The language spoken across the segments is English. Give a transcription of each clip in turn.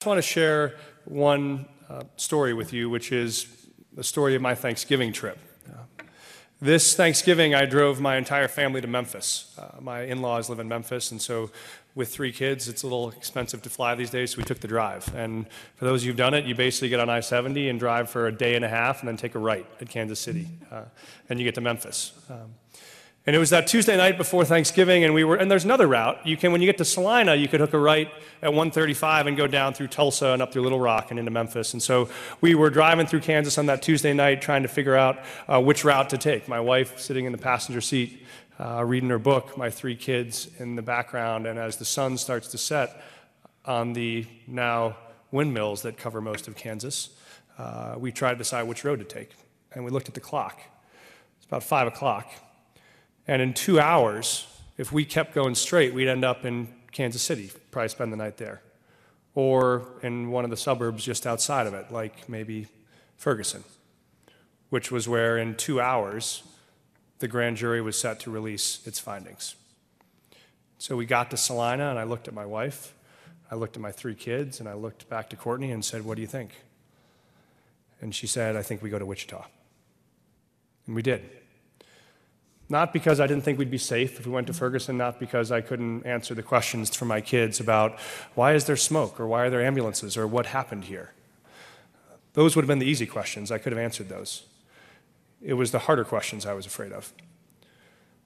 I want to share one story with you, which is the story of my Thanksgiving trip. This Thanksgiving, I drove my entire family to Memphis. My in-laws live in Memphis, and so with 3 kids, it's a little expensive to fly these days, so we took the drive. And for those of you who've done it, you basically get on I-70 and drive for a day and a half and then take a right at Kansas City, and you get to Memphis. And it was that Tuesday night before Thanksgiving, and there's another route. When you get to Salina, you could hook a right at 135 and go down through Tulsa and up through Little Rock and into Memphis. And so we were driving through Kansas on that Tuesday night trying to figure out which route to take. My wife sitting in the passenger seat, reading her book, my 3 kids in the background, and as the sun starts to set on the now windmills that cover most of Kansas, we tried to decide which road to take. And we looked at the clock. It's about 5 o'clock. And in 2 hours, if we kept going straight, we'd end up in Kansas City, probably spend the night there. Or in one of the suburbs just outside of it, like maybe Ferguson, which was where in 2 hours, the grand jury was set to release its findings. So we got to Salina, and I looked at my wife, I looked at my 3 kids, and I looked back to Courtney and said, "What do you think?" And she said, "I think we go to Wichita." And we did. Not because I didn't think we'd be safe if we went to Ferguson, not because I couldn't answer the questions for my kids about why is there smoke, or why are there ambulances, or what happened here. Those would have been the easy questions. I could have answered those. It was the harder questions I was afraid of.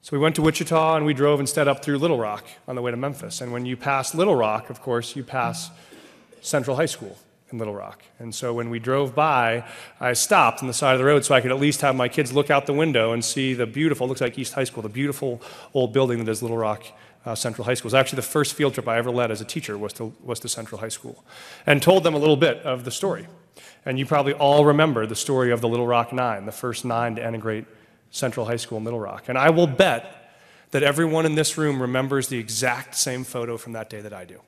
So we went to Wichita, and we drove instead up through Little Rock on the way to Memphis. And when you pass Little Rock, of course, you pass Central High School in Little Rock. And so when we drove by, I stopped on the side of the road so I could at least have my kids look out the window and see the beautiful, looks like East High School, the beautiful old building that is Little Rock Central High School. It was actually the first field trip I ever led as a teacher was to Central High School, and told them a little bit of the story. And you probably all remember the story of the Little Rock 9, the first 9 to integrate Central High School in Little Rock. And I will bet that everyone in this room remembers the exact same photo from that day that I do.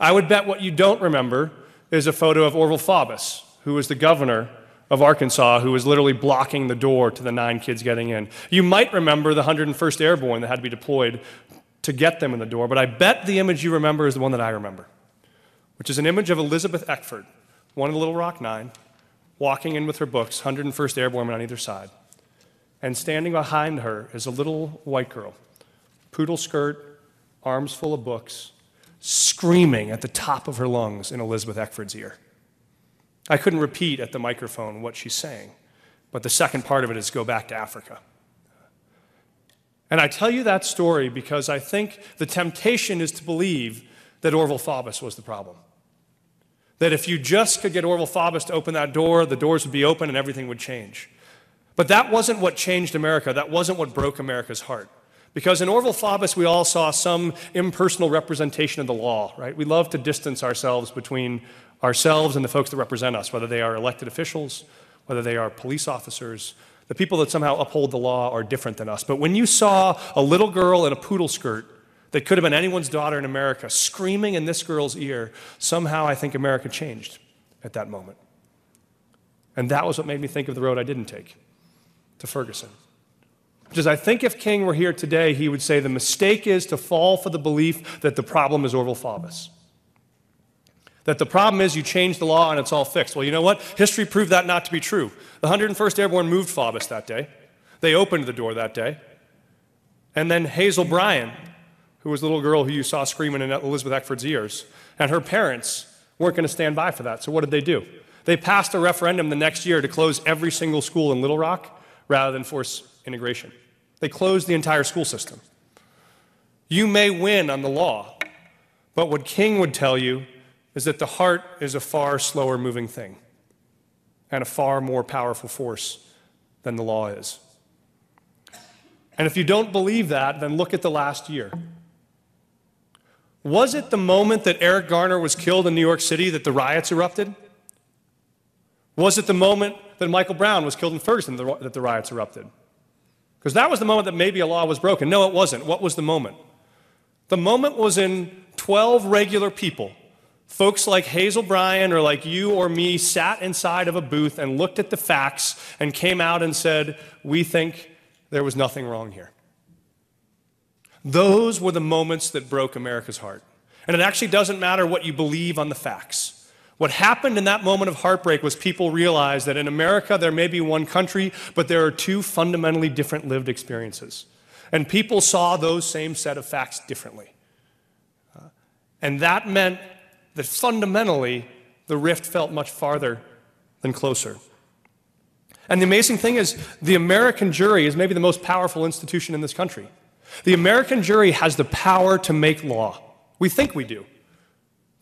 I would bet what you don't remember is a photo of Orville Faubus, who was the governor of Arkansas, who was literally blocking the door to the 9 kids getting in. You might remember the 101st Airborne that had to be deployed to get them in the door, but I bet the image you remember is the one that I remember, which is an image of Elizabeth Eckford, one of the Little Rock 9, walking in with her books, 101st Airborne on either side. And standing behind her is a little white girl, poodle skirt, arms full of books, screaming at the top of her lungs in Elizabeth Eckford's ear. I couldn't repeat at the microphone what she's saying, but the second part of it is go back to Africa. And I tell you that story because I think the temptation is to believe that Orville Faubus was the problem. That if you just could get Orville Faubus to open that door, the doors would be open and everything would change. But that wasn't what changed America. That wasn't what broke America's heart. Because in Orville Faubus, we all saw some impersonal representation of the law, right? We love to distance ourselves between ourselves and the folks that represent us, whether they are elected officials, whether they are police officers. The people that somehow uphold the law are different than us. But when you saw a little girl in a poodle skirt that could have been anyone's daughter in America screaming in this girl's ear, somehow I think America changed at that moment. And that was what made me think of the road I didn't take, to Ferguson. Because I think if King were here today, he would say the mistake is to fall for the belief that the problem is Orville Faubus. That the problem is you change the law and it's all fixed. Well, you know what? History proved that not to be true. The 101st Airborne moved Faubus that day. They opened the door that day. And then Hazel Bryan, who was the little girl who you saw screaming in Elizabeth Eckford's ears, and her parents weren't going to stand by for that. So what did they do? They passed a referendum the next year to close every single school in Little Rock rather than force integration. They closed the entire school system. You may win on the law, but what King would tell you is that the heart is a far slower moving thing and a far more powerful force than the law is. And if you don't believe that, then look at the last year. Was it the moment that Eric Garner was killed in New York City that the riots erupted? Was it the moment that Michael Brown was killed in Ferguson that the riots erupted? Because that was the moment that maybe a law was broken. No, it wasn't. What was the moment? The moment was in 12 regular people, folks like Hazel Bryan or like you or me, sat inside of a booth and looked at the facts and came out and said, we think there was nothing wrong here. Those were the moments that broke America's heart. And it actually doesn't matter what you believe on the facts. What happened in that moment of heartbreak was people realized that in America there may be one country, but there are two fundamentally different lived experiences. And people saw those same set of facts differently. And that meant that fundamentally the rift felt much farther than closer. And the amazing thing is, the American jury is maybe the most powerful institution in this country. The American jury has the power to make law. We think we do.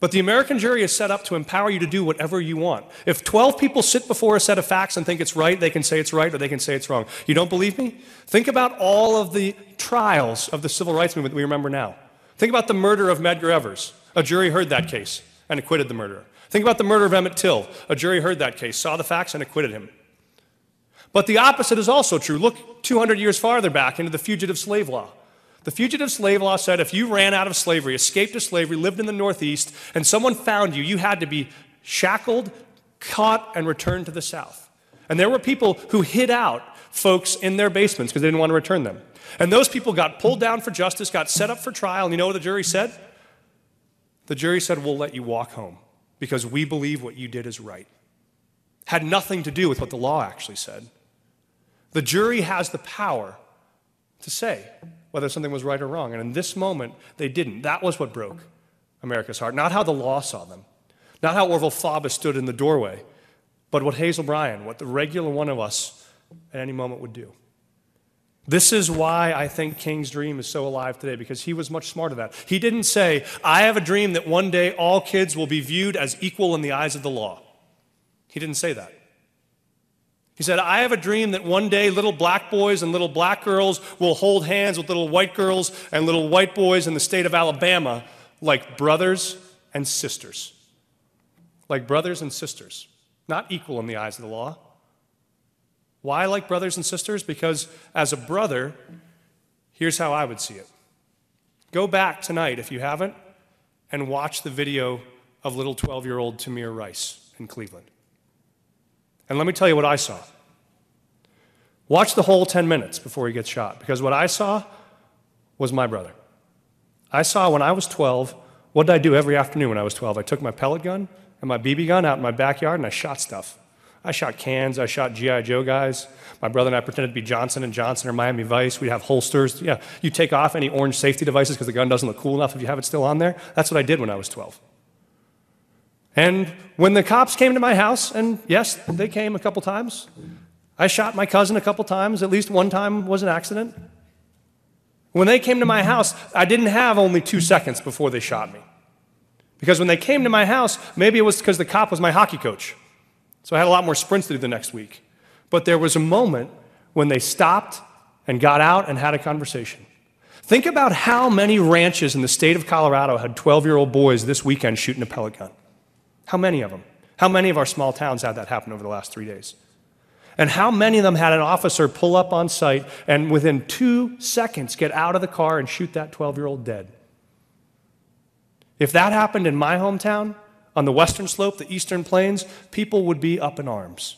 But the American jury is set up to empower you to do whatever you want. If 12 people sit before a set of facts and think it's right, they can say it's right or they can say it's wrong. You don't believe me? Think about all of the trials of the civil rights movement that we remember now. Think about the murder of Medgar Evers. A jury heard that case and acquitted the murderer. Think about the murder of Emmett Till. A jury heard that case, saw the facts, and acquitted him. But the opposite is also true. Look 200 years farther back into the fugitive slave law. The fugitive slave law said if you ran out of slavery, escaped to slavery, lived in the Northeast, and someone found you, you had to be shackled, caught, and returned to the South. And there were people who hid out folks in their basements because they didn't want to return them. And those people got pulled down for justice, got set up for trial, and you know what the jury said? The jury said, we'll let you walk home because we believe what you did is right. Had nothing to do with what the law actually said. The jury has the power to say whether something was right or wrong. And in this moment, they didn't. That was what broke America's heart. Not how the law saw them. Not how Orville Faubus stood in the doorway. But what Hazel Bryan, what the regular one of us at any moment would do. This is why I think King's dream is so alive today, because he was much smarter than that. He didn't say, I have a dream that one day all kids will be viewed as equal in the eyes of the law. He didn't say that. He said, I have a dream that one day little black boys and little black girls will hold hands with little white girls and little white boys in the state of Alabama like brothers and sisters. Like brothers and sisters. Not equal in the eyes of the law. Why like brothers and sisters? Because as a brother, here's how I would see it. Go back tonight, if you haven't, and watch the video of little 12-year-old Tamir Rice in Cleveland. And let me tell you what I saw. Watch the whole 10 minutes before he gets shot, because what I saw was my brother. I saw when I was 12, what did I do every afternoon when I was 12? I took my pellet gun and my BB gun out in my backyard and I shot stuff. I shot cans, I shot G.I. Joe guys. My brother and I pretended to be Johnston & Johnson or Miami Vice. We'd have holsters. Yeah, you take off any orange safety devices because the gun doesn't look cool enough if you have it still on there. That's what I did when I was 12. And when the cops came to my house, and yes, they came a couple times, I shot my cousin a couple times, at least one time was an accident. When they came to my house, I didn't have only 2 seconds before they shot me. Because when they came to my house, maybe it was because the cop was my hockey coach. So I had a lot more sprints to do the next week. But there was a moment when they stopped and got out and had a conversation. Think about how many ranches in the state of Colorado had 12-year-old boys this weekend shooting a pellet gun. How many of them? How many of our small towns had that happen over the last 3 days? And how many of them had an officer pull up on site and within 2 seconds get out of the car and shoot that 12-year-old dead? If that happened in my hometown, on the western slope, the eastern plains, people would be up in arms.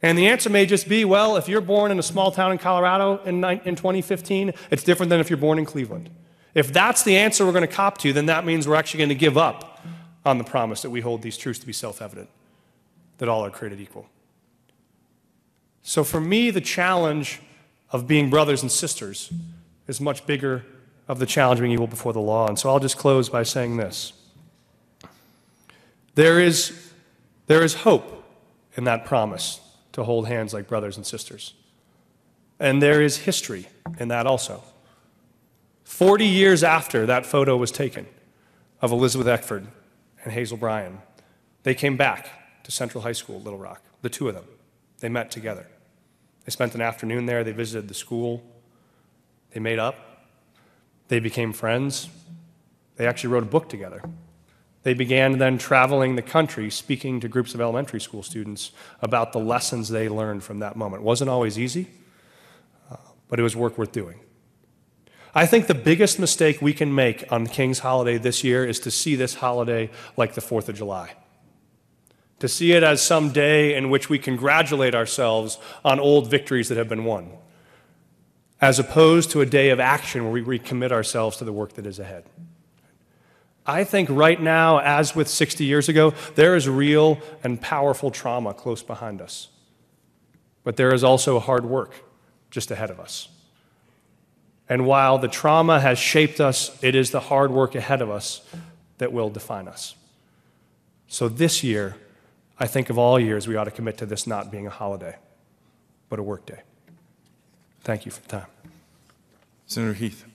And the answer may just be, well, if you're born in a small town in Colorado in 2015, it's different than if you're born in Cleveland. If that's the answer we're going to cop to, then that means we're actually going to give up on the promise that we hold these truths to be self-evident, that all are created equal. So for me, the challenge of being brothers and sisters is much bigger of the challenge of being equal before the law. And so I'll just close by saying this. There is hope in that promise to hold hands like brothers and sisters. And there is history in that also. 40 years after that photo was taken of Elizabeth Eckford and Hazel Bryan, they came back to Central High School, Little Rock, the two of them. They met together. They spent an afternoon there. They visited the school. They made up. They became friends. They actually wrote a book together. They began then traveling the country, speaking to groups of elementary school students about the lessons they learned from that moment. It wasn't always easy, but it was work worth doing. I think the biggest mistake we can make on King's Holiday this year is to see this holiday like the 4th of July. To see it as some day in which we congratulate ourselves on old victories that have been won, as opposed to a day of action where we recommit ourselves to the work that is ahead. I think right now, as with 60 years ago, there is real and powerful trauma close behind us. But there is also hard work just ahead of us. And while the trauma has shaped us, it is the hard work ahead of us that will define us. So this year, I think of all years, we ought to commit to this not being a holiday, but a work day. Thank you for the time. Senator Heath.